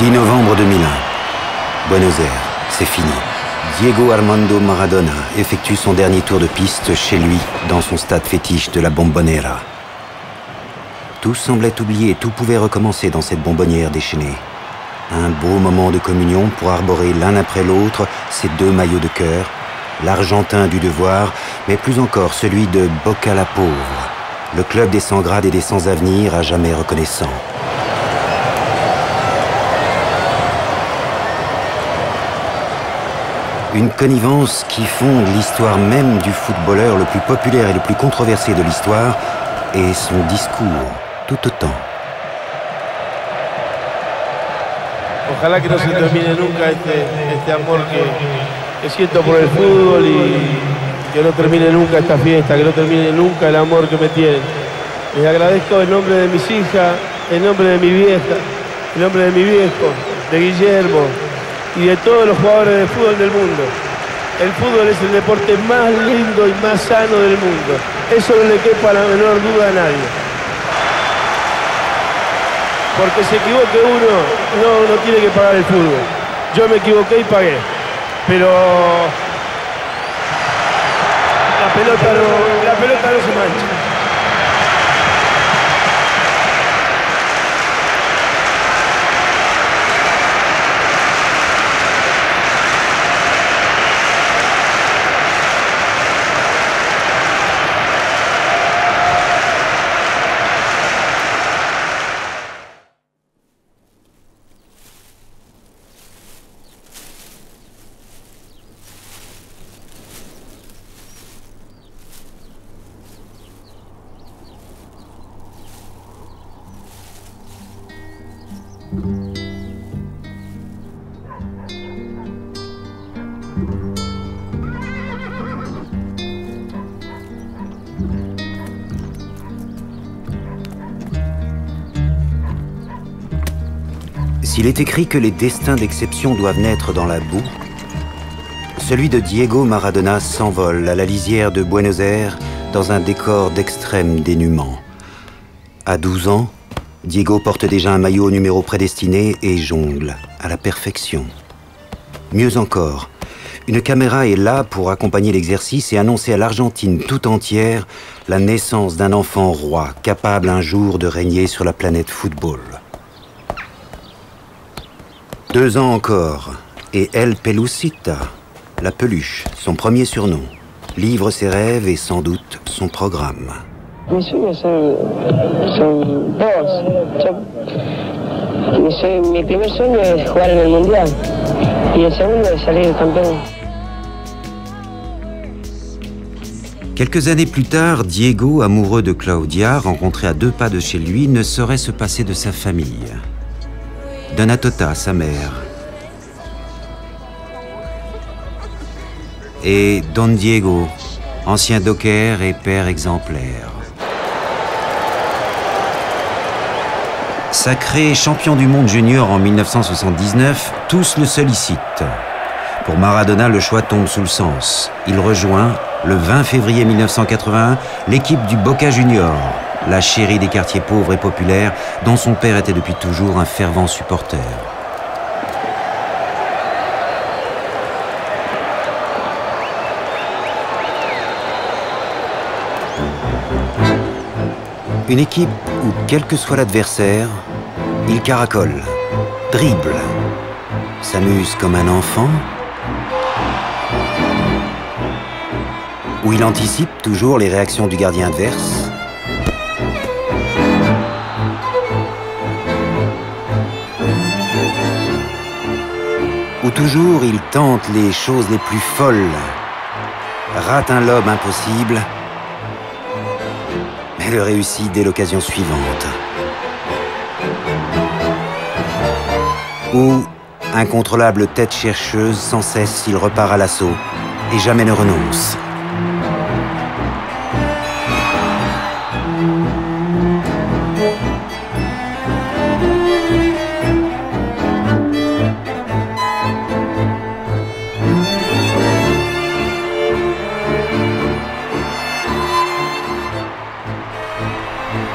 10 novembre 2001. Buenos Aires, c'est fini. Diego Armando Maradona effectue son dernier tour de piste chez lui, dans son stade fétiche de la Bombonera. Tout semblait oublié, tout pouvait recommencer dans cette bonbonnière déchaînée. Un beau moment de communion pour arborer l'un après l'autre ces deux maillots de cœur, l'argentin du devoir, mais plus encore celui de Boca la Pauvre, le club des sans grade et des sans avenir à jamais reconnaissant. Une connivence qui fonde l'histoire même du footballeur le plus populaire et le plus controversé de l'histoire et son discours tout autant. Ojalá que no se termine nunca este amor que siento por el fútbol y que no termine nunca esta fiesta, que no termine nunca el amor que me tienen. Les agradezco en nombre de mis hijas, en nombre de mi vieja, en nombre de mi viejo, de Guillermo y de todos los jugadores de fútbol del mundo. El fútbol es el deporte más lindo y más sano del mundo. Eso no le quepa la menor duda a nadie. Porque se equivoque uno, no tiene que pagar el fútbol. Yo me equivoqué y pagué. Pero la pelota no se mancha. S'il est écrit que les destins d'exception doivent naître dans la boue, celui de Diego Maradona s'envole à la lisière de Buenos Aires dans un décor d'extrême dénuement. À 12 ans, Diego porte déjà un maillot au numéro prédestiné et jongle à la perfection. Mieux encore, une caméra est là pour accompagner l'exercice et annoncer à l'Argentine tout entière la naissance d'un enfant roi capable un jour de régner sur la planète football. 2 ans encore, et El Pelucita, la peluche, son premier surnom, livre ses rêves et sans doute son programme. Mis sueños son dos. Mi primer sueño es jugar en el Mundial y el segundo es salir campeón. Quelques années plus tard, Diego, amoureux de Claudia, rencontré à 2 pas de chez lui, ne saurait se passer de sa famille. Donna Tota, sa mère. Et Don Diego, ancien docker et père exemplaire. Sacré champion du monde junior en 1979, tous le sollicitent. Pour Maradona, le choix tombe sous le sens. Il rejoint, le 20 février 1981, l'équipe du Boca Junior, la chérie des quartiers pauvres et populaires, dont son père était depuis toujours un fervent supporter. Une équipe où, quel que soit l'adversaire, il caracole, dribble, s'amuse comme un enfant, où il anticipe toujours les réactions du gardien adverse, où toujours il tente les choses les plus folles, rate un lob impossible, mais le réussit dès l'occasion suivante. Ou, incontrôlable tête chercheuse, sans cesse il repart à l'assaut et jamais ne renonce.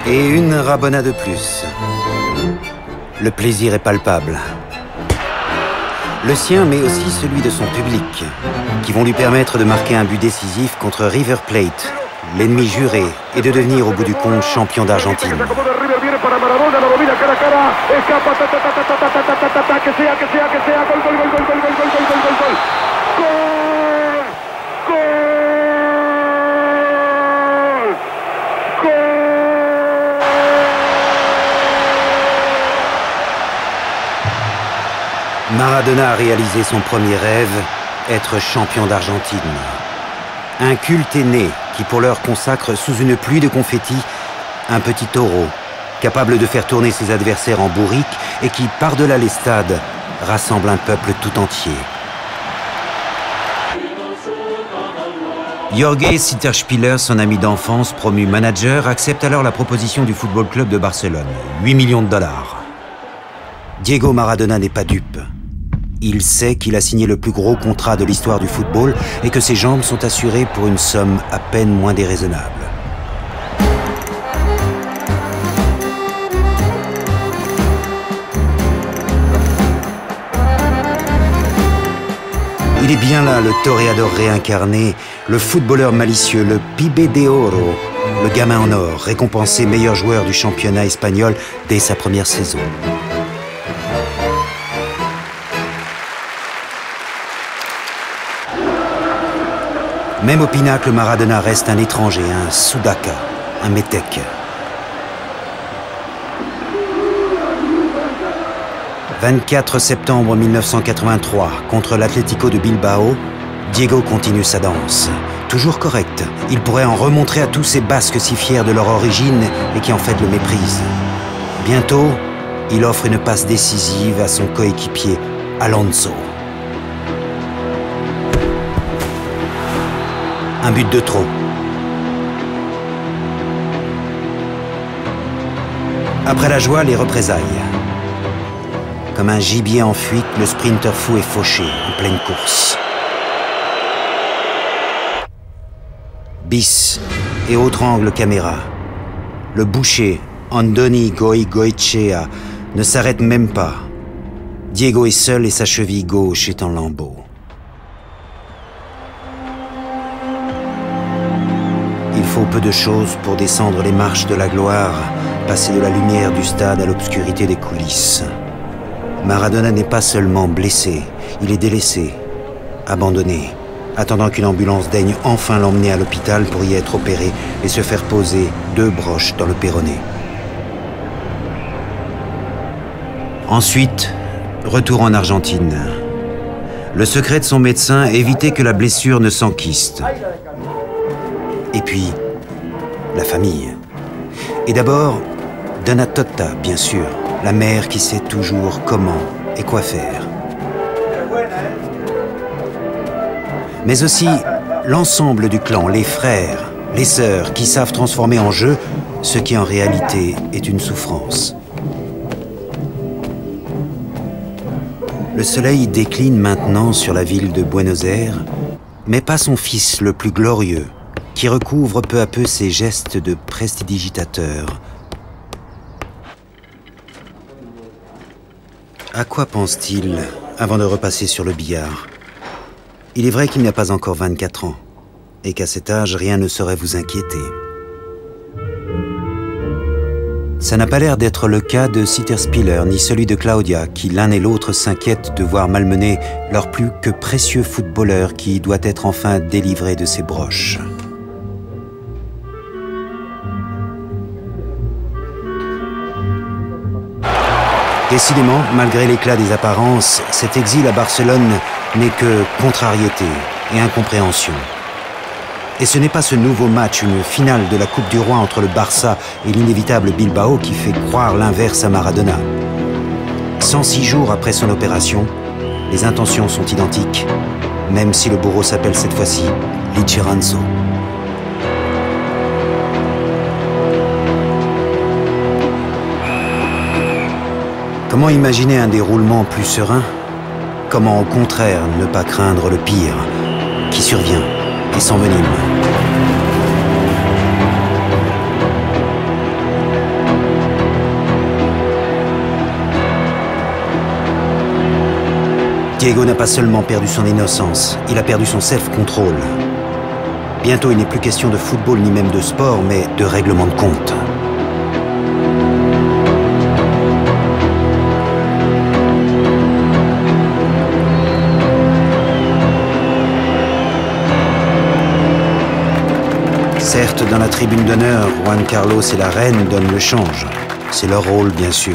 Et une Rabona de plus. Le plaisir est palpable. Le sien, mais aussi celui de son public, qui vont lui permettre de marquer un but décisif contre River Plate, l'ennemi juré, et de devenir au bout du compte champion d'Argentine. Maradona a réalisé son premier rêve, être champion d'Argentine. Un culte est né qui pour l'heure consacre sous une pluie de confettis un petit taureau, capable de faire tourner ses adversaires en bourrique et qui, par-delà les stades, rassemble un peuple tout entier. Jorge Sitterspieler, son ami d'enfance, promu manager, accepte alors la proposition du Football Club de Barcelone, 8 millions de dollars. Diego Maradona n'est pas dupe. Il sait qu'il a signé le plus gros contrat de l'histoire du football et que ses jambes sont assurées pour une somme à peine moins déraisonnable. Il est bien là, le toréador réincarné, le footballeur malicieux, le pibe de oro, le gamin en or, récompensé meilleur joueur du championnat espagnol dès sa première saison. Même au pinacle, Maradona reste un étranger, un soudaka, un métèque. « 24 septembre 1983, contre l'Atlético de Bilbao, Diego continue sa danse. Toujours correct, il pourrait en remontrer à tous ces Basques si fiers de leur origine et qui en fait le méprisent. Bientôt, il offre une passe décisive à son coéquipier, Alonso. Un but de trop. Après la joie, les représailles. Comme un gibier en fuite, le sprinter fou est fauché en pleine course. Bis et autre angle caméra. Le boucher, Andoni Goicoechea, ne s'arrête même pas. Diego est seul et sa cheville gauche est en lambeaux. Il faut peu de choses pour descendre les marches de la gloire, passer de la lumière du stade à l'obscurité des coulisses. Maradona n'est pas seulement blessé, il est délaissé, abandonné, attendant qu'une ambulance daigne enfin l'emmener à l'hôpital pour y être opéré et se faire poser 2 broches dans le péroné. Ensuite, retour en Argentine. Le secret de son médecin, éviter que la blessure ne s'enquiste. Et puis, la famille. Et d'abord, Donna Tota, bien sûr, la mère qui sait toujours comment et quoi faire. Mais aussi l'ensemble du clan, les frères, les sœurs, qui savent transformer en jeu ce qui en réalité est une souffrance. Le soleil décline maintenant sur la ville de Buenos Aires, mais pas son fils le plus glorieux, qui recouvre peu à peu ses gestes de prestidigitateur. À quoi pense-t-il avant de repasser sur le billard? Il est vrai qu'il n'a pas encore 24 ans, et qu'à cet âge, rien ne saurait vous inquiéter. Ça n'a pas l'air d'être le cas de Sitterspieler, ni celui de Claudia, qui l'un et l'autre s'inquiètent de voir malmener leur plus que précieux footballeur qui doit être enfin délivré de ses broches. Décidément, malgré l'éclat des apparences, cet exil à Barcelone n'est que contrariété et incompréhension. Et ce n'est pas ce nouveau match, une finale de la Coupe du Roi entre le Barça et l'inévitable Bilbao qui fait croire l'inverse à Maradona. 106 jours après son opération, les intentions sont identiques, même si le bourreau s'appelle cette fois-ci Liceranzo. Comment imaginer un déroulement plus serein? Comment au contraire ne pas craindre le pire qui survient et s'envenime? Diego n'a pas seulement perdu son innocence, il a perdu son self-control. Bientôt, il n'est plus question de football ni même de sport, mais de règlement de compte. Certes, dans la tribune d'honneur, Juan Carlos et la reine donnent le change. C'est leur rôle, bien sûr.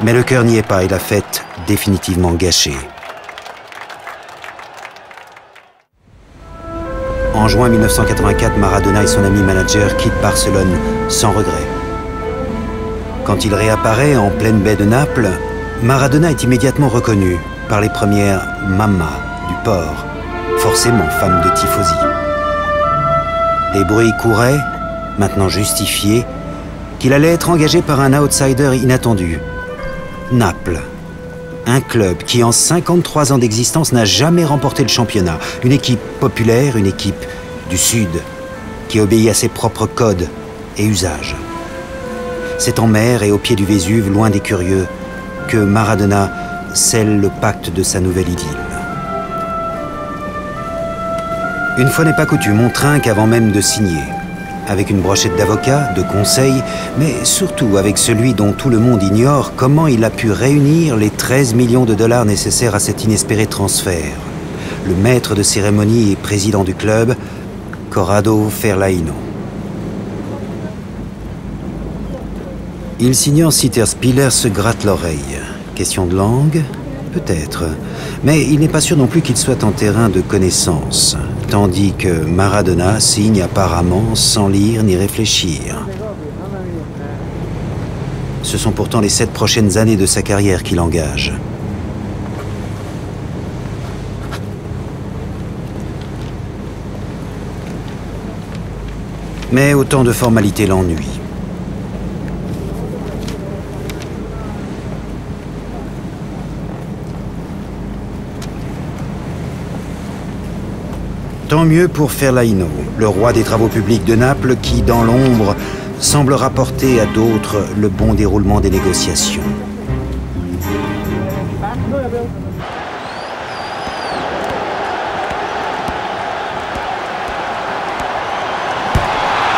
Mais le cœur n'y est pas et la fête définitivement gâchée. En juin 1984, Maradona et son ami manager quittent Barcelone sans regret. Quand il réapparaît en pleine baie de Naples, Maradona est immédiatement reconnu par les premières mamas du port, forcément femmes de tifosi. Les bruits couraient, maintenant justifiés, qu'il allait être engagé par un outsider inattendu. Naples, un club qui en 53 ans d'existence n'a jamais remporté le championnat. Une équipe populaire, une équipe du Sud, qui obéit à ses propres codes et usages. C'est en mer et au pied du Vésuve, loin des curieux, que Maradona scelle le pacte de sa nouvelle idylle. Une fois n'est pas coutume, on trinque avant même de signer. Avec une brochette d'avocats, de conseils, mais surtout avec celui dont tout le monde ignore comment il a pu réunir les 13 millions de dollars nécessaires à cet inespéré transfert. Le maître de cérémonie et président du club, Corrado Ferlaino. Il signant Citer Spiller se gratte l'oreille. Question de langue? Peut-être. Mais il n'est pas sûr non plus qu'il soit en terrain de connaissance. Tandis que Maradona signe apparemment sans lire ni réfléchir. Ce sont pourtant les 7 prochaines années de sa carrière qu'il engage. Mais autant de formalités l'ennuient. Tant mieux pour Ferlaino, le roi des travaux publics de Naples qui, dans l'ombre, semble rapporter à d'autres le bon déroulement des négociations.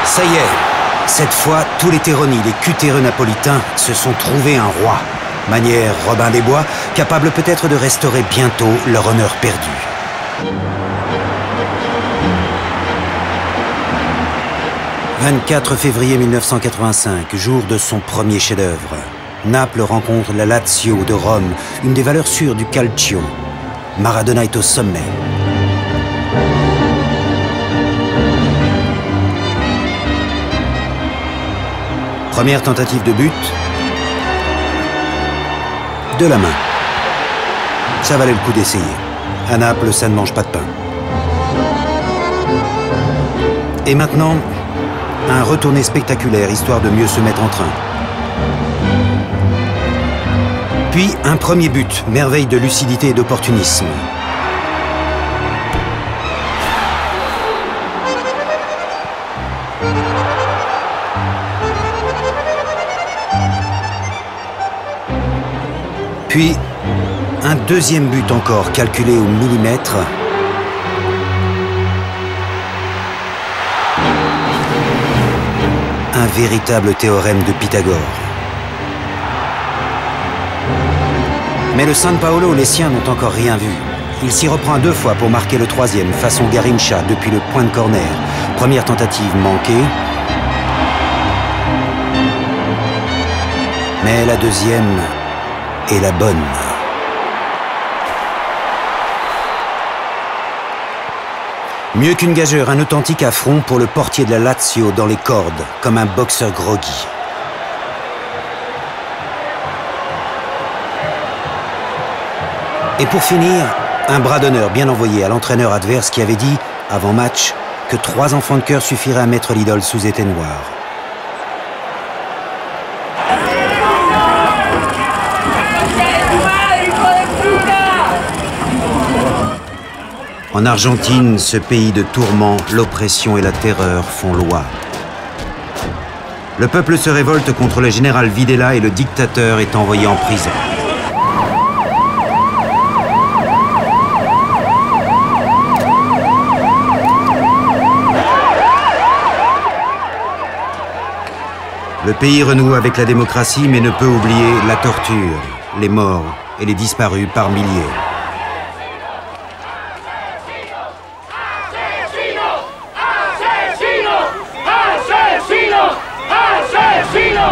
Ça y est, cette fois, tous les terroni, les cutéreux napolitains, se sont trouvés un roi, manière Robin des Bois, capable peut-être de restaurer bientôt leur honneur perdu. « 24 février 1985, jour de son premier chef-d'œuvre. Naples rencontre la Lazio de Rome, une des valeurs sûres du calcio. Maradona est au sommet. Première tentative de but. De la main. Ça valait le coup d'essayer. À Naples, ça ne mange pas de pain. Et maintenant, un retourné spectaculaire, histoire de mieux se mettre en train. Puis un premier but, merveille de lucidité et d'opportunisme. Puis un deuxième but encore, calculé au millimètre. Un véritable théorème de Pythagore. Mais le San Paolo, les siens n'ont encore rien vu. Il s'y reprend 2 fois pour marquer le 3e, façon Garincha, depuis le point de corner. Première tentative manquée. Mais la deuxième est la bonne. Mieux qu'une gageure, un authentique affront pour le portier de la Lazio dans les cordes, comme un boxeur groggy. Et pour finir, un bras d'honneur bien envoyé à l'entraîneur adverse qui avait dit, avant match, que 3 enfants de cœur suffiraient à mettre l'idole sous éteignoir. En Argentine, ce pays de tourments, l'oppression et la terreur font loi. Le peuple se révolte contre le général Videla et le dictateur est envoyé en prison. Le pays renoue avec la démocratie mais ne peut oublier la torture, les morts et les disparus par milliers.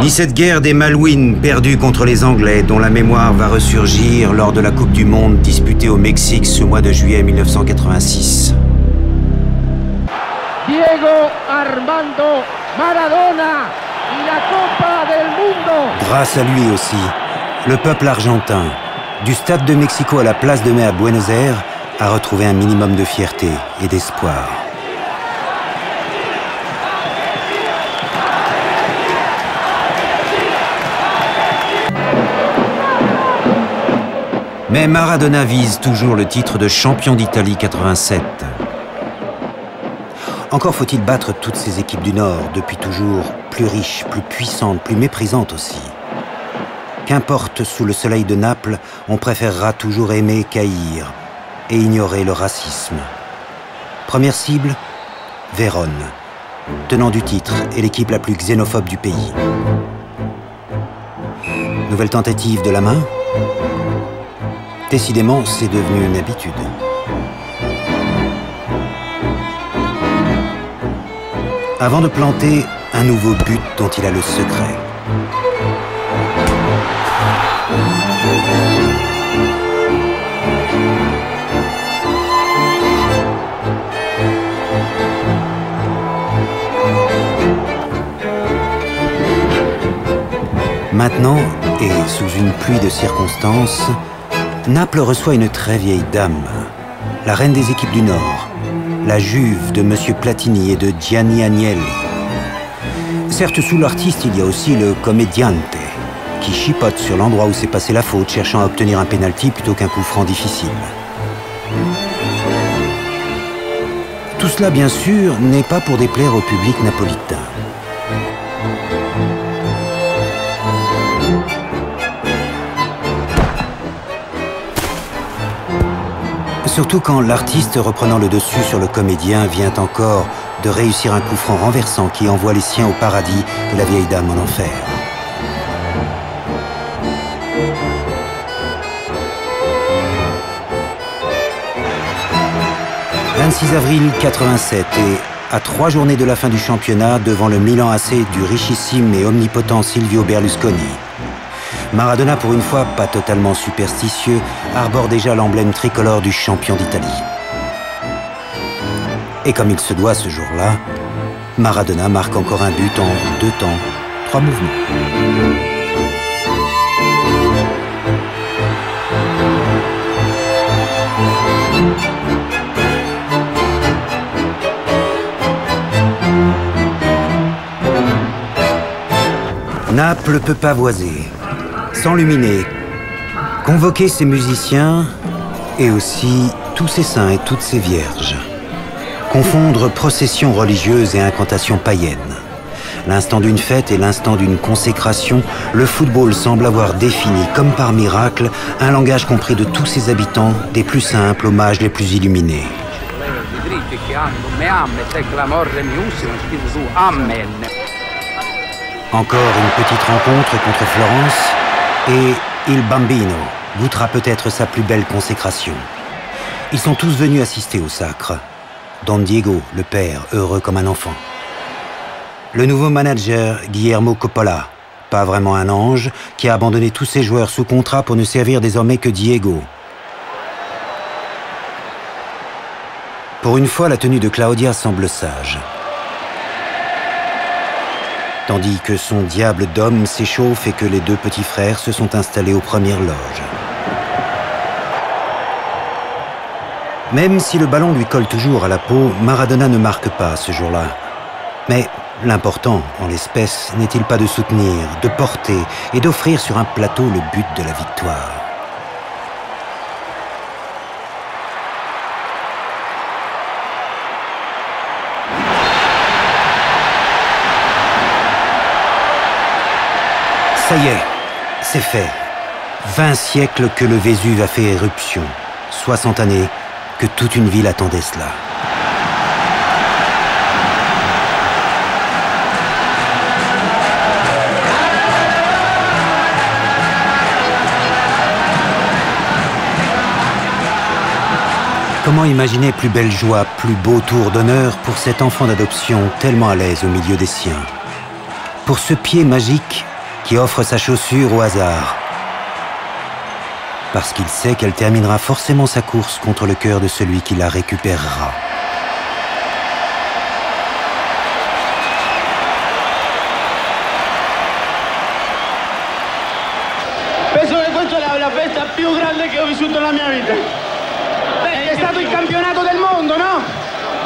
Ni cette guerre des Malouines perdue contre les Anglais dont la mémoire va ressurgir lors de la Coupe du Monde disputée au Mexique ce mois de juillet 1986. Diego Armando Maradona y la Copa del Mundo. Grâce à lui aussi, le peuple argentin, du stade de Mexico à la place de Mai à Buenos Aires, a retrouvé un minimum de fierté et d'espoir. Mais Maradona vise toujours le titre de champion d'Italie 87. Encore faut-il battre toutes ces équipes du Nord, depuis toujours plus riches, plus puissantes, plus méprisantes aussi. Qu'importe, sous le soleil de Naples, on préférera toujours aimer qu'haïr et ignorer le racisme. Première cible, Vérone, tenant du titre et l'équipe la plus xénophobe du pays. Nouvelle tentative de la main. Décidément, c'est devenu une habitude. Avant de planter un nouveau but dont il a le secret. Maintenant, et sous une pluie de circonstances, Naples reçoit une très vieille dame, la reine des équipes du Nord, la Juve de M. Platini et de Gianni Agnelli. Certes, sous l'artiste, il y a aussi le comediante, qui chipote sur l'endroit où s'est passée la faute, cherchant à obtenir un pénalty plutôt qu'un coup franc difficile. Tout cela, bien sûr, n'est pas pour déplaire au public napolitain. Surtout quand l'artiste reprenant le dessus sur le comédien vient encore de réussir un coup franc renversant qui envoie les siens au paradis et la vieille dame en enfer. « 26 avril 87 et à 3 journées de la fin du championnat devant le Milan AC du richissime et omnipotent Silvio Berlusconi. Maradona, pour une fois pas totalement superstitieux, arbore déjà l'emblème tricolore du champion d'Italie. Et comme il se doit ce jour-là, Maradona marque encore un but en 2 temps, 3 mouvements. Naples peut pavoiser, s'enluminer, convoquer ses musiciens et aussi tous ses saints et toutes ses vierges. Confondre procession religieuse et incantation païenne. L'instant d'une fête et l'instant d'une consécration, le football semble avoir défini, comme par miracle, un langage compris de tous ses habitants, des plus simples aux mages les plus illuminés. Encore une petite rencontre contre Florence et Il Bambino goûtera peut-être sa plus belle consécration. Ils sont tous venus assister au sacre. Don Diego, le père, heureux comme un enfant. Le nouveau manager, Guillermo Coppola, pas vraiment un ange, qui a abandonné tous ses joueurs sous contrat pour ne servir désormais que Diego. Pour une fois, la tenue de Claudia semble sage. Tandis que son diable d'homme s'échauffe et que les 2 petits frères se sont installés aux premières loges. Même si le ballon lui colle toujours à la peau, Maradona ne marque pas ce jour-là. Mais l'important, en l'espèce, n'est-il pas de soutenir, de porter et d'offrir sur un plateau le but de la victoire? Ça y est, c'est fait. 20 siècles que le Vésuve a fait éruption. 60 années que toute une ville attendait cela. Comment imaginer plus belle joie, plus beau tour d'honneur pour cet enfant d'adoption tellement à l'aise au milieu des siens? Pour ce pied magique qui offre sa chaussure au hasard. Parce qu'il sait qu'elle terminera forcément sa course contre le cœur de celui qui la récupérera. Penso che questa è la festa più grande che ho vissuto nella mia vita. È stato il campionato del mondo, no?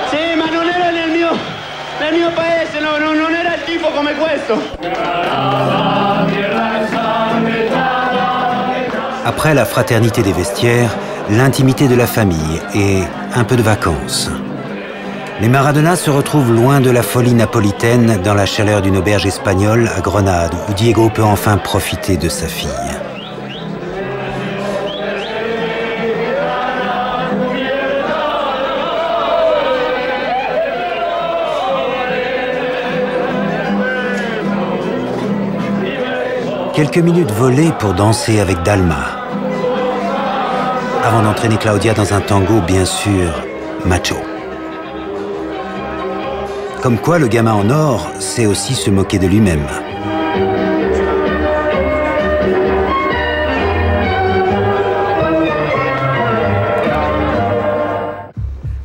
Sì, ma non era nel mio paese, no, non era il tifo come questo. Après la fraternité des vestiaires, l'intimité de la famille et un peu de vacances. Les Maradona se retrouvent loin de la folie napolitaine dans la chaleur d'une auberge espagnole à Grenade, où Diego peut enfin profiter de sa fille. Quelques minutes volées pour danser avec Dalma, avant d'entraîner Claudia dans un tango bien sûr macho. Comme quoi le gamin en or sait aussi se moquer de lui-même.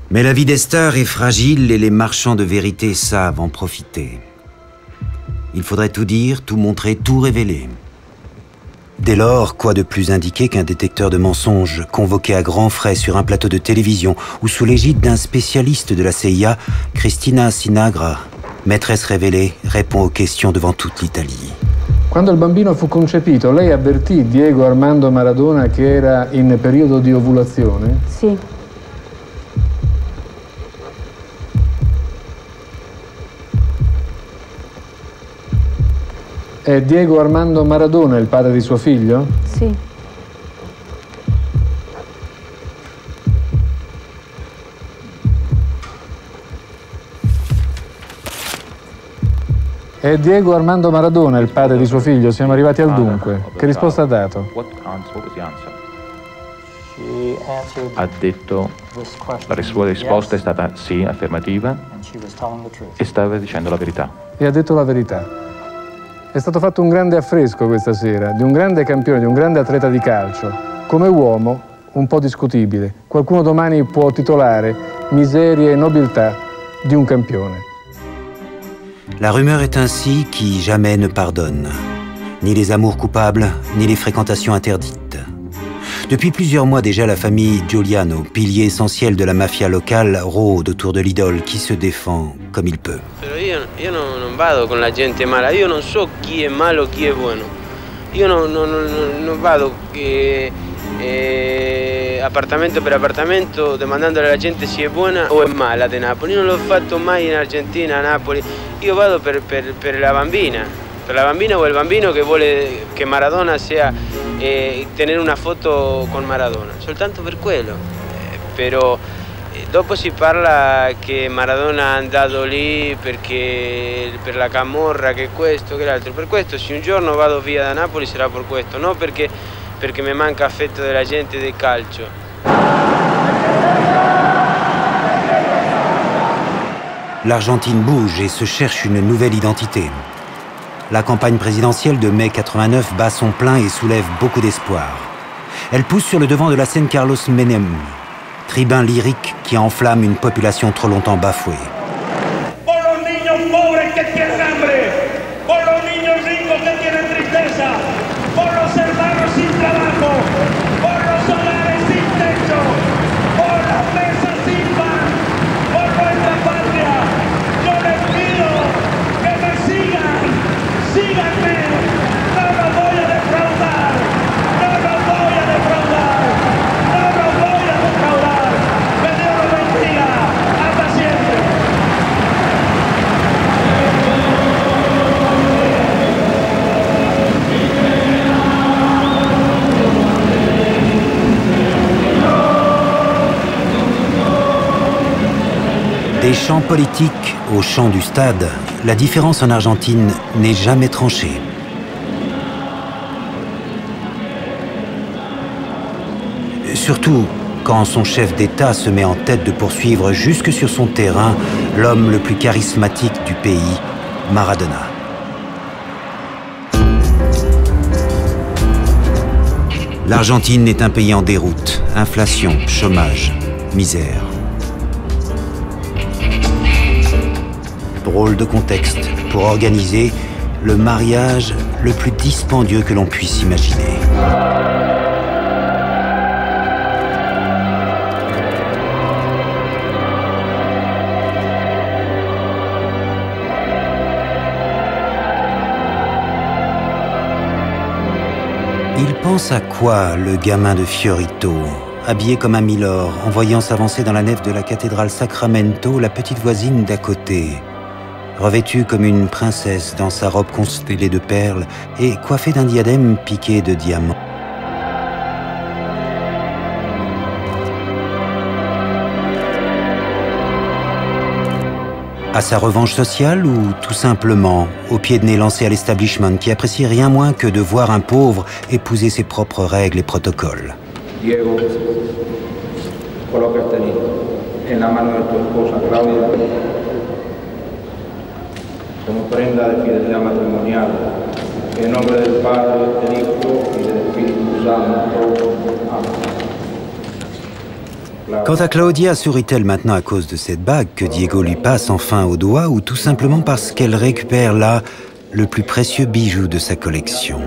Mais la vie des stars est fragile et les marchands de vérité savent en profiter. Il faudrait tout dire, tout montrer, tout révéler. Dès lors, quoi de plus indiqué qu'un détecteur de mensonges convoqué à grands frais sur un plateau de télévision ou sous l'égide d'un spécialiste de la CIA, Cristina Sinagra, maîtresse révélée, répond aux questions devant toute l'Italie. Quando il bambino fu concepito, lei avvertì Diego Armando Maradona che era in periodo di ovulazione? Sì. È Diego Armando Maradona il padre di suo figlio? Sì. È Diego Armando Maradona il padre di suo figlio? Siamo arrivati al dunque. Che risposta ha dato? Ha detto, la sua risposta è stata sì, affermativa, e stava dicendo la verità. E ha detto la verità. È stato fatto un grande affresco questa sera, di un grande campione, di un grande atleta di calcio. Come uomo, un po' discutibile. Qualcuno domani può titolare Miserie e nobiltà di un campione. La rumeur est ainsi qui jamais ne pardonne. Ni les amours coupables, ni les fréquentations interdites. Depuis plusieurs mois déjà, la famille Giuliano, pilier essentiel de la mafia locale, rôde autour de l'idole qui se défend comme il peut. Io non vado con la gente mala, io non so chi è malo, chi è buono. Io non vado appartamento per appartamento domandando alla gente se è buona o è mala di Napoli. Io non l'ho fatto mai in Argentina, a Napoli. Io vado per la bambina. Per la bambina o il bambino che vuole che Maradona sia tenere una foto con Maradona, soltanto per quello. Però dopo si parla che Maradona è andato lì perché per la camorra, che questo, che l'altro. Per questo se un giorno vado via da Napoli sarà per questo, non perché mi manca affetto della gente del calcio. L'Argentine bouge et se cherche une nouvelle identité. La campagne présidentielle de mai 89 bat son plein et soulève beaucoup d'espoir. Elle pousse sur le devant de la scène Carlos Menem, tribun lyrique qui enflamme une population trop longtemps bafouée. Por los niños pobres que tienen hambre, por los niños ricos que tienen tristeza, por los hermanos sin trabajo, por los hogares sin techo, por las mesas sin pan, por nuestra patria. Yo les pido que me sigan, síganme, no los voy a defraudar, no los voy a defraudar, no los voy a defraudar. Que Dios los bendiga, hasta siempre. Des champs politiques aux champs du stade, la différence en Argentine n'est jamais tranchée. Surtout, quand son chef d'État se met en tête de poursuivre jusque sur son terrain l'homme le plus charismatique du pays, Maradona. L'Argentine est un pays en déroute, inflation, chômage, misère. Drôle de contexte pour organiser le mariage le plus dispendieux que l'on puisse imaginer. Il pense à quoi, le gamin de Fiorito, habillé comme un milord, en voyant s'avancer dans la nef de la cathédrale Sacramento la petite voisine d'à côté, revêtue comme une princesse dans sa robe constellée de perles et coiffée d'un diadème piqué de diamants. À sa revanche sociale ou tout simplement au pied de nez lancé à l'establishment qui apprécie rien moins que de voir un pauvre épouser ses propres règles et protocoles. Diego, coloca este anillo en la mano de tu esposa Claudia como prenda de fidelidad matrimonial. En nombre del Padre, del Hijo y del Espíritu Santo. Amén. Quant à Claudia, sourit-elle maintenant à cause de cette bague que Diego lui passe enfin au doigt ou tout simplement parce qu'elle récupère là le plus précieux bijou de sa collection?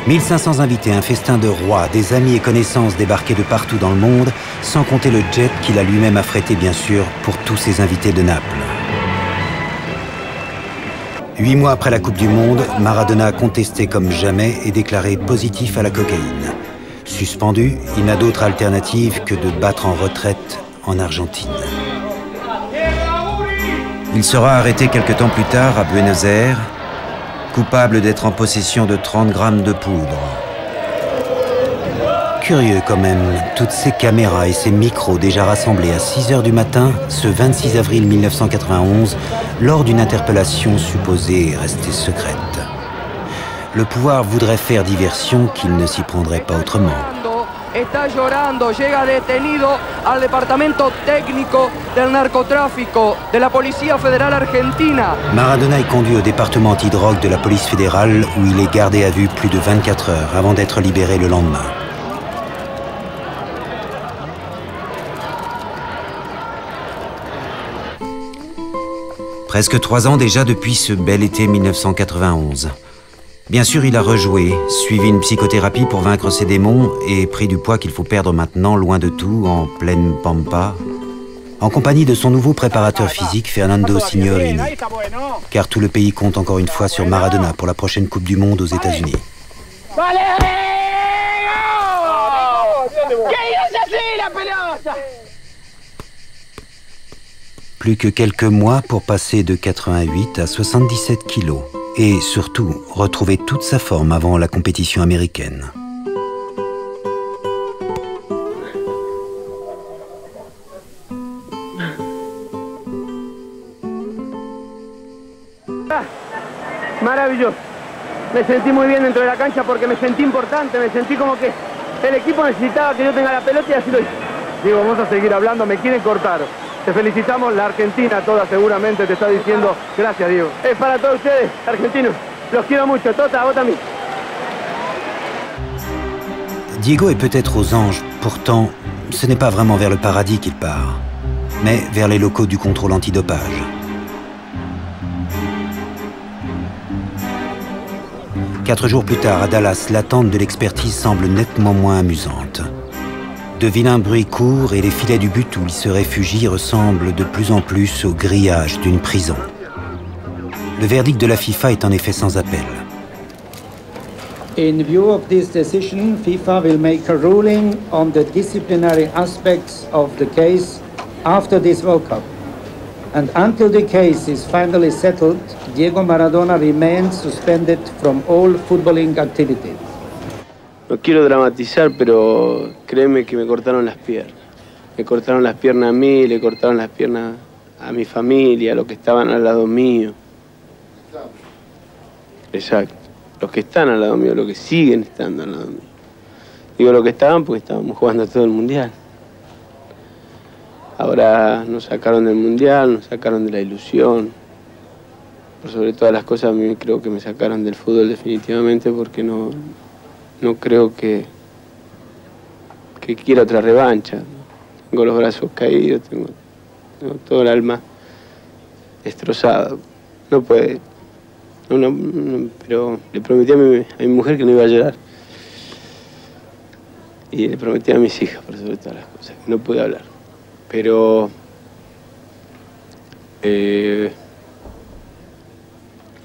1500 invités, un festin de rois, des amis et connaissances débarqués de partout dans le monde, sans compter le jet qu'il a lui-même affrété bien sûr pour tous ses invités de Naples. 8 mois après la Coupe du Monde, Maradona a contesté comme jamais et déclaré positif à la cocaïne. Suspendu, il n'a d'autre alternative que de battre en retraite en Argentine. Il sera arrêté quelque temps plus tard à Buenos Aires, coupable d'être en possession de 30 grammes de poudre. Curieux quand même, toutes ces caméras et ces micros déjà rassemblés à 6 h du matin, ce 26 avril 1991, lors d'une interpellation supposée restée secrète. Le pouvoir voudrait faire diversion qu'il ne s'y prendrait pas autrement. Está llorando, llega detenido al departamento técnico del narcotráfico de la Policía Federal Argentina. Maradona est conduit au département antidrogue de la police fédérale où il est gardé à vue plus de 24 heures avant d'être libéré le lendemain. Presque 3 ans déjà depuis ce bel été 1991. Bien sûr, il a rejoué, suivi une psychothérapie pour vaincre ses démons et pris du poids qu'il faut perdre maintenant, loin de tout, en pleine pampa, en compagnie de son nouveau préparateur physique, Fernando Signorini. Car tout le pays compte encore une fois sur Maradona pour la prochaine Coupe du Monde aux États-Unis. Plus que quelques mois pour passer de 88 à 77 kilos. Et surtout, retrouver toute sa forme avant la compétition américaine. Maravilloso. Me sentí muy bien dentro de la cancha porque me sentí importante, me sentí como que el equipo necesitaba que yo tenga la pelota y así lo hice. Digo, vamos a seguir hablando, me quieren cortar. Te felicitamos, la Argentina toda seguramente te está diciendo gracias, Diego. Es para todos ustedes, argentinos. Los quiero mucho. Tota, vos también. Diego est peut-être aux anges, pourtant, ce n'est pas vraiment vers le paradis qu'il part, mais vers les locaux du contrôle antidopage. Quatre jours plus tard, à Dallas, l'attente de l'expertise semble nettement moins amusante. De vilains bruits courent et les filets du but où il se réfugie ressemblent de plus en plus au grillage d'une prison. Le verdict de la FIFA est en effet sans appel. In view of this decision, FIFA will make a ruling on the disciplinary aspects of the case after this World Cup. And until the case is finally settled, Diego Maradona remains suspended from all footballing activities. No quiero dramatizar, pero créeme que me cortaron las piernas. Me cortaron las piernas a mí, le cortaron las piernas a mi familia, a los que estaban al lado mío. Exacto. los que están al lado mío, los que siguen estando al lado mío. Digo los que estaban porque estábamos jugando todo el Mundial. Ahora nos sacaron del Mundial, nos sacaron de la ilusión. Por sobre todas las cosas, a mí creo que me sacaron del fútbol definitivamente porque no creo que quiera otra revancha. Tengo los brazos caídos, tengo todo el alma destrozada. No puede. Pero le prometí a mi mujer que no iba a llorar. Y le prometí a mis hijas, por sobre todas las cosas, que no pude hablar. Pero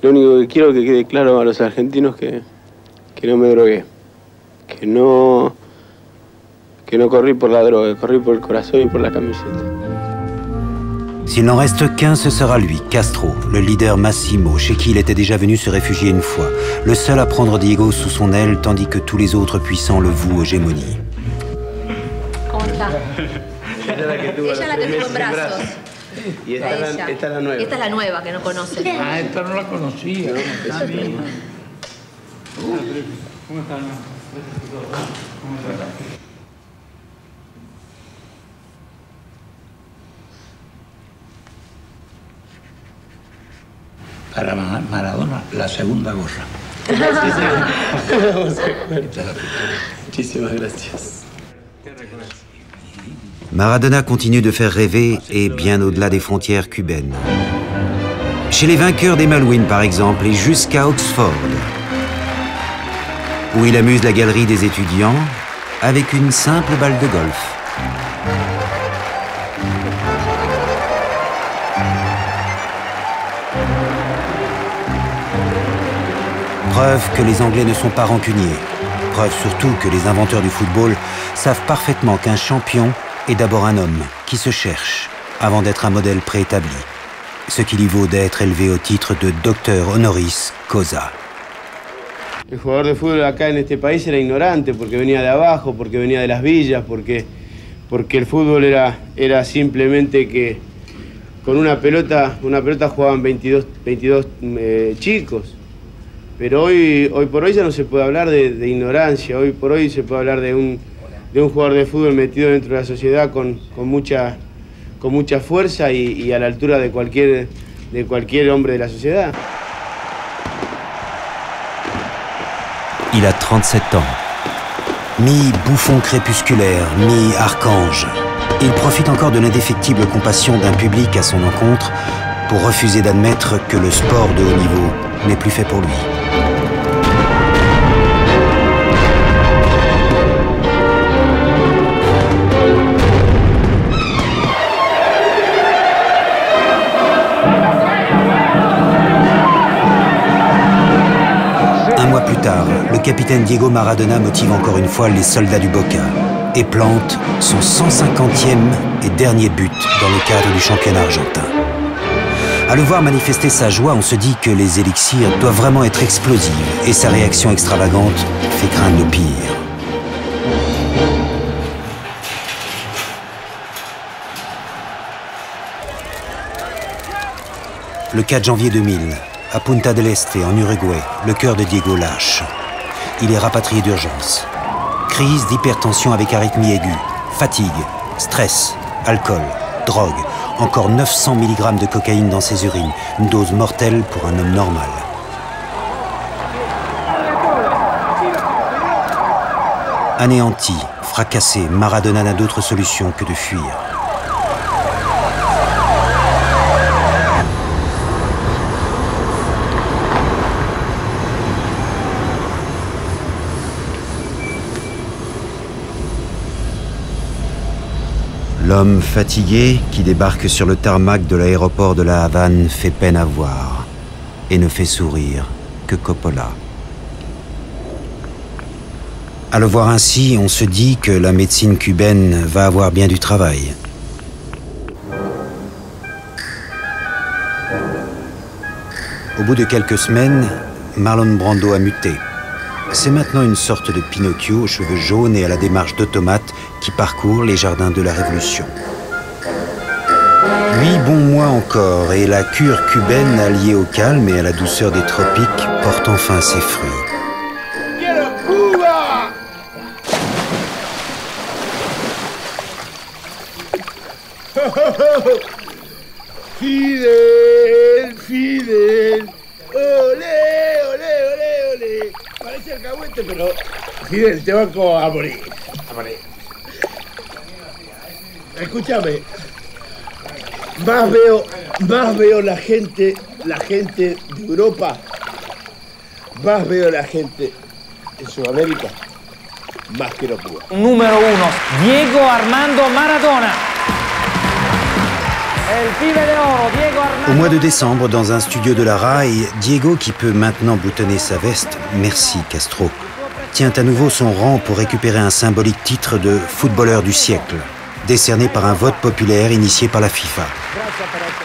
lo único que quiero que quede claro a los argentinos que no me drogué, que no corrí por la droga, corrí por el corazón y por la camiseta. S'il n'en reste qu'un, ce sera lui, Castro, le leader Massimo, chez qui il était déjà venu se réfugier une fois, le seul à prendre Diego sous son aile, tandis que tous les autres puissants le vouent aux gémonies. ¿Cómo está? Ella es la que tuvo en brazos. Y esta es la nueva. Esta es la nueva, que no conoce. Ah, esta no la conocía. ¿Cómo está? Para Maradona, la segunda gorra. Muchísimas gracias. Maradona continue de faire rêver et bien au-delà des frontières cubaines. Chez les vainqueurs des Malouines, par exemple, et jusqu'à Oxford, où il amuse la galerie des étudiants avec une simple balle de golf. Preuve que les Anglais ne sont pas rancuniers. Preuve surtout que les inventeurs du football savent parfaitement qu'un champion est d'abord un homme qui se cherche avant d'être un modèle préétabli. Ce qui lui vaut d'être élevé au titre de docteur honoris causa. El jugador de fútbol acá en este país era ignorante porque venía de abajo, porque venía de las villas, porque el fútbol era simplemente que con una pelota jugaban 22 chicos. Pero hoy por hoy ya no se puede hablar de ignorancia, hoy por hoy se puede hablar de un jugador de fútbol metido dentro de la sociedad con mucha fuerza y a la altura de cualquier hombre de la sociedad. Il a 37 ans. Mi-bouffon crépusculaire, mi-archange. Il profite encore de l'indéfectible compassion d'un public à son encontre pour refuser d'admettre que le sport de haut niveau n'est plus fait pour lui. Un mois plus tard, le capitaine Diego Maradona motive encore une fois les soldats du Boca et plante son 150e et dernier but dans le cadre du championnat argentin. À le voir manifester sa joie, on se dit que les élixirs doivent vraiment être explosives et sa réaction extravagante fait craindre le pire. Le 4 janvier 2000, à Punta del Este, en Uruguay, le cœur de Diego lâche. Il est rapatrié d'urgence. Crise d'hypertension avec arythmie aiguë, fatigue, stress, alcool, drogue. Encore 900 mg de cocaïne dans ses urines, une dose mortelle pour un homme normal. Anéanti, fracassé, Maradona n'a d'autre solution que de fuir. L'homme fatigué qui débarque sur le tarmac de l'aéroport de la Havane fait peine à voir et ne fait sourire que Coppola. À le voir ainsi, on se dit que la médecine cubaine va avoir bien du travail. Au bout de quelques semaines, Marlon Brando a muté. C'est maintenant une sorte de Pinocchio aux cheveux jaunes et à la démarche d'automate qui parcourt les jardins de la Révolution. 8 bons mois encore et la cure cubaine alliée au calme et à la douceur des tropiques porte enfin ses fruits. Fidel, Fidel, olé, olé, olé, olé. Parece alcahuete, pero Fidel, te banco a morir, a morir. Escúchame, más veo la gente de Europa, más veo la gente en Sudamérica, más quiero Cuba. Número 1, Diego Armando Maradona. Au mois de décembre, dans un studio de la RAI, Diego, qui peut maintenant boutonner sa veste, merci Castro, tient à nouveau son rang pour récupérer un symbolique titre de footballeur du siècle, décerné par un vote populaire initié par la FIFA.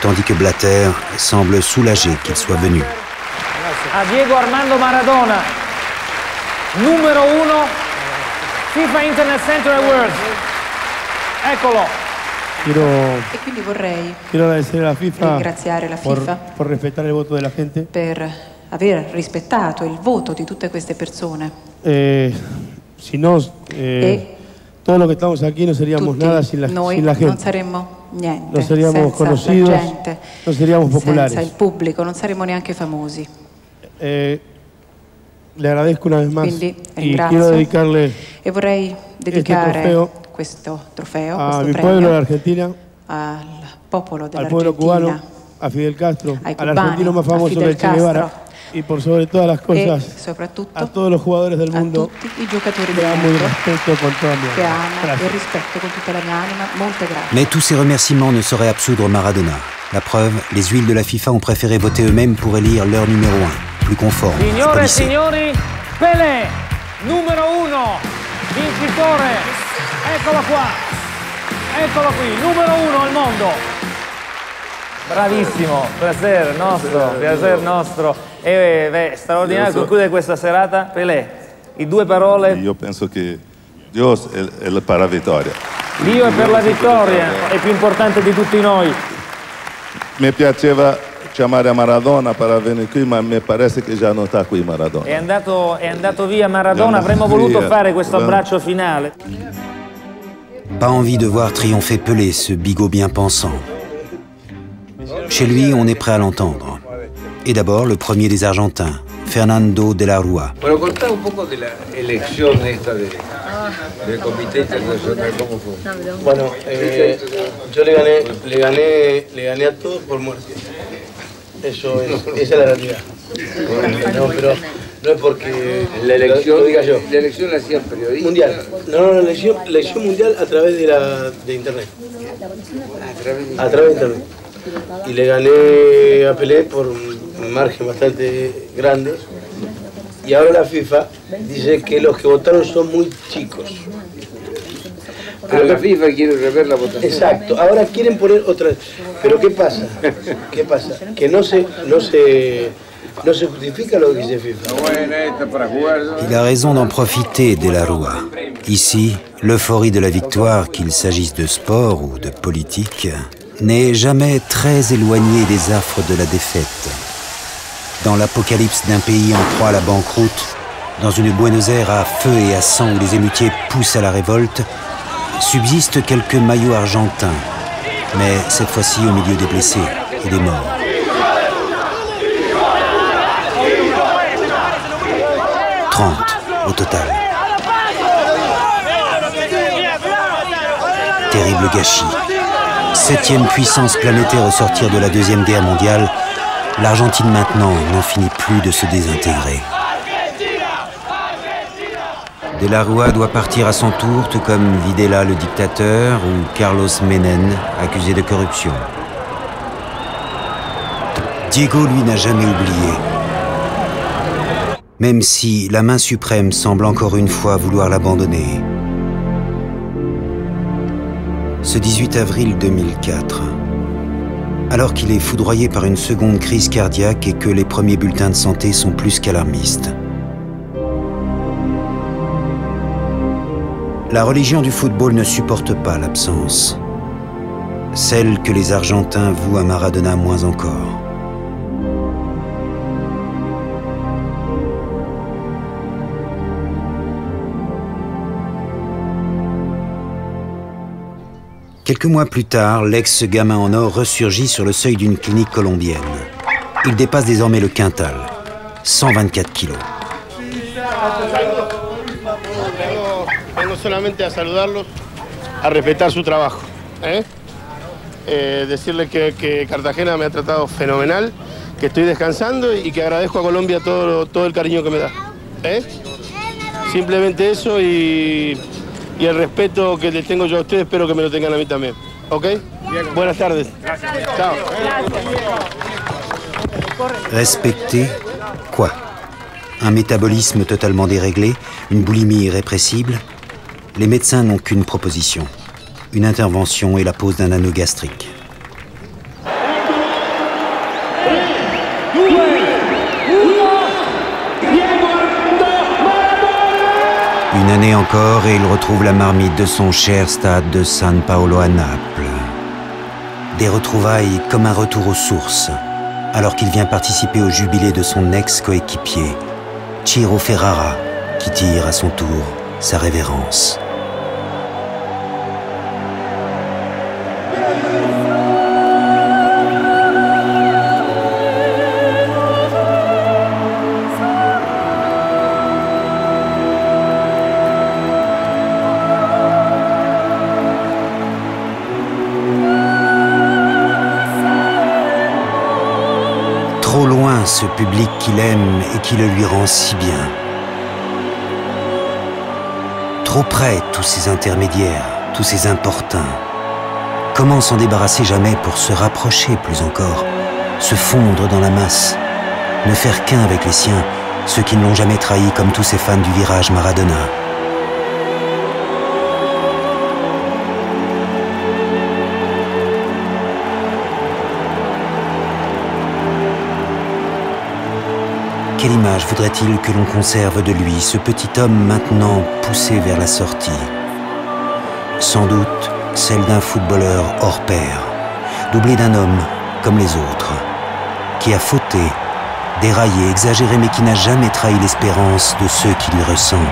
Tandis que Blatter semble soulagé qu'il soit venu. A Diego Armando Maradona, numero 1, FIFA Internet Center Awards. Eccolo. E quindi vorrei ringraziare la FIFA por respetar el voto de la gente. Per aver rispettato il voto di tutte queste persone. Si no, todo lo que estamos aquí no seríamos nada sin la gente. Non saremmo niente, no seríamos conocidos, la gente, no seríamos populares. Senza il pubblico, non saremmo neanche famosi. Le agradezco una vez más. Quindi y quiero dedicarle e vorrei dedicare questo trofeo, a mi pueblo de Argentina, al popolo al pueblo cubano, a Fidel Castro, al argentino más famoso del Che Guevara y por sobre todas las cosas a todos los jugadores del mundo que amo y respeto con toda mi alma. Mais tous ces remerciements ne sauraient absoudre Maradona. La preuve, les huiles de la FIFA ont préféré voter eux-mêmes pour élire leur numéro 1, plus conforme. Signore e signori, Pelé, numero 1, vincitore. Eccolo qua, eccolo qui, numero 1 al mondo. Bravissimo, piacere nostro. E straordinario concludere questa serata. Pelé, in 2 parole. Io penso che Dio è per la vittoria. Dio è per la vittoria, è più importante di tutti noi. Mi piaceva chiamare Maradona per venire qui, ma mi pare che già non sta qui Maradona. È andato via Maradona, avremmo voluto fare questo abbraccio finale. Pas envie de voir triompher Pelé, ce bigot bien pensant. Chez lui, on est prêt à l'entendre. Et d'abord, le premier des Argentins, Fernando de la Rúa. Bueno, contá un poco de la elección esta del Comité Internacional, ¿cómo fue? Bueno, yo le gané a todos por muerte. Esa es la realidad. No, pero no es porque la elección, lo diga yo. La elección la hacían periodistas. Mundial. No, la elección mundial a través de internet. A través de internet. Y le gané a Pelé por un margen bastante grande. Y ahora la FIFA dice que los que votaron son muy chicos. Pero la FIFA quiere rever la votación. Exacto, ahora quieren poner otra. Pero ¿qué pasa? ¿Qué pasa? Que no se justifica lo que dice FIFA. Il a raison d'en profiter, de la Rúa. Ici, l'euphorie de la victoire, qu'il s'agisse de sport ou de politique, n'est jamais très éloignée des affres de la défaite. Dans l'apocalypse d'un pays en proie à la banqueroute, dans une Buenos Aires à feu et à sang où les émeutiers poussent à la révolte, subsistent quelques maillots argentins, mais cette fois-ci au milieu des blessés et des morts. Au total. Terrible gâchis. 7e puissance planétaire au sortir de la Deuxième Guerre mondiale, l'Argentine maintenant n'en finit plus de se désintégrer. De la Rúa doit partir à son tour, tout comme Videla le dictateur ou Carlos Menem, accusé de corruption. Diego, lui, n'a jamais oublié. Même si la main suprême semble encore une fois vouloir l'abandonner. Ce 18 avril 2004, alors qu'il est foudroyé par une seconde crise cardiaque et que les premiers bulletins de santé sont plus qu'alarmistes. La religion du football ne supporte pas l'absence. celle que les Argentins vouent à Maradona moins encore. Quelques mois plus tard, l'ex-gamin en or ressurgit sur le seuil d'une clinique colombienne. Il dépasse désormais le quintal, 124 kilos. Vengo solamente a saludarlos, a respetar su trabajo. Decirles que Cartagena me ha tratado fenomenal, que estoy descansando y que agradezco a Colombia todo el cariño que me da. Simplemente eso y el respeto que les tengo yo a ustedes, espero que me lo tengan a mí también. ¿Ok? Buenas tardes. Chao. Respecter quoi? Un métabolisme totalement déréglé, une boulimie irrépressible? Les médecins n'ont qu'une proposition. Une intervention et la pose d'un anneau gastrique. Une année encore et il retrouve la marmite de son cher stade de San Paolo à Naples. Des retrouvailles comme un retour aux sources, alors qu'il vient participer au jubilé de son ex-coéquipier, Ciro Ferrara, qui tire à son tour sa révérence. Trop loin ce public qu'il aime et qui le lui rend si bien. Trop près tous ces intermédiaires, tous ces importuns. Comment s'en débarrasser jamais pour se rapprocher plus encore, se fondre dans la masse, ne faire qu'un avec les siens, ceux qui ne l'ont jamais trahi comme tous ces fans du virage Maradona. Quelle image voudrait-il que l'on conserve de lui, ce petit homme maintenant poussé vers la sortie? Sans doute celle d'un footballeur hors pair, doublé d'un homme comme les autres, qui a fauté, déraillé, exagéré, mais qui n'a jamais trahi l'espérance de ceux qui lui ressemblent.